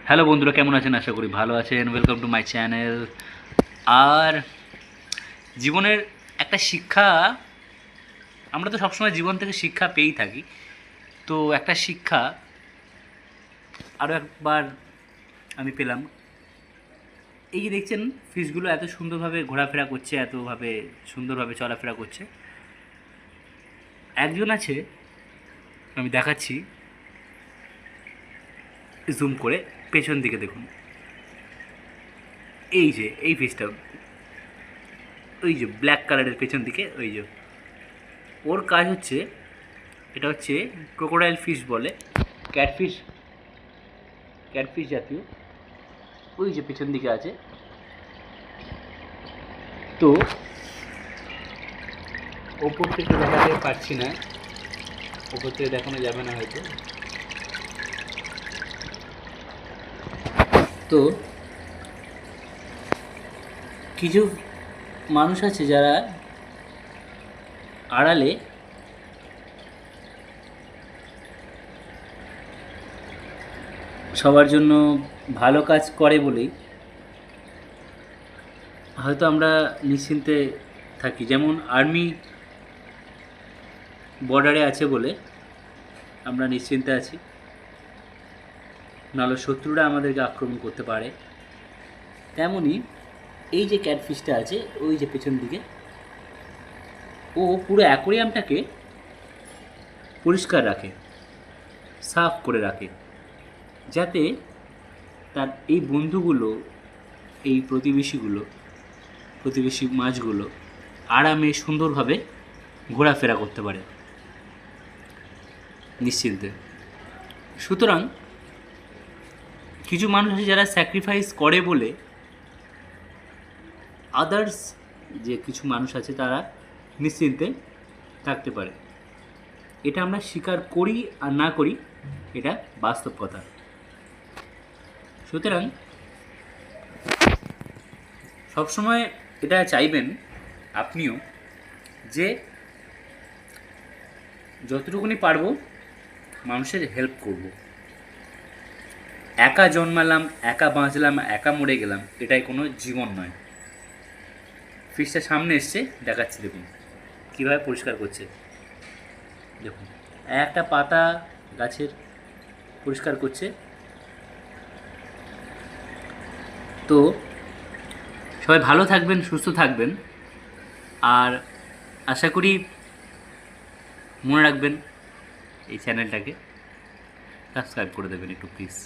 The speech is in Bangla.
হ্যালো বন্ধুরা, কেমন আছেন? আশা করি ভালো আছেন। Welcome to my channel. আর জীবনের একটা শিক্ষা, আমরা তো সবসময় জীবন থেকে শিক্ষা পেয়েই থাকি। তো একটা শিক্ষা আরও একবার আমি পেলাম। এই যে দেখছেন, ফিশগুলো এত সুন্দরভাবে ঘোরাফেরা করছে, এতভাবে সুন্দরভাবে চলাফেরা করছে। একজন আছে, আমি দেখাচ্ছি জুম করে, পেছন দিকে দেখুন। এই যে এই ফিশটা, ওই যে ব্ল্যাক কালারের পেছন দিকে, ওই যে ওর কাজ হচ্ছে, এটা হচ্ছে ক্রোকোডাইল ফিশ বলে, ক্যাটফিশ, ক্যাটফিশ জাতীয়। ওই যে পেছন দিকে আছে। তো ওপর থেকে দেখাতে পারছি না, ওপর থেকে দেখানো যাবে না হয়তো। তো কিছু মানুষ আছে যারা আড়ালে সবার জন্য ভালো কাজ করে বলেই হয়তো আমরা নিশ্চিন্তে থাকি। যেমন আর্মি বর্ডারে আছে বলে আমরা নিশ্চিন্তে আছি, নাহলে শত্রুরা আমাদেরকে আক্রমণ করতে পারে। তেমনই এই যে ক্যাটফিশটা আছে ওই যে পেছন দিকে, ও পুরো অ্যাকোরিয়ামটাকে পরিষ্কার রাখে, সাফ করে রাখে, যাতে তার এই বন্ধুগুলো, এই প্রতিবেশী মাছগুলো আরামে সুন্দরভাবে ঘোরাফেরা করতে পারে নিশ্চিন্তে। সুতরাং কিছু মানুষ আছে যারা স্যাক্রিফাইস করে বলে আদার্স যে কিছু মানুষ আছে তারা নিশ্চিন্তে থাকতে পারে। এটা আমরা স্বীকার করি আর না করি, এটা বাস্তব কথা। সুতরাং সবসময় এটা চাইবেন আপনিও, যে যতটুকুনি পারবো মানুষের হেল্প করব। একা জন্মালাম, একা বাঁচলাম, একা মরে গেলাম, এটাই কোনো জীবন নয়। ফিশটা সামনে এসছে, দেখাচ্ছি দেখুন কীভাবে পরিষ্কার করছে। দেখুন একটা পাতা গাছের পরিষ্কার করছে। তো সবাই ভালো থাকবেন, সুস্থ থাকবেন, আর আশা করি মনে রাখবেন এই চ্যানেলটাকে সাবস্ক্রাইব করে দেবেন একটু প্লিজ।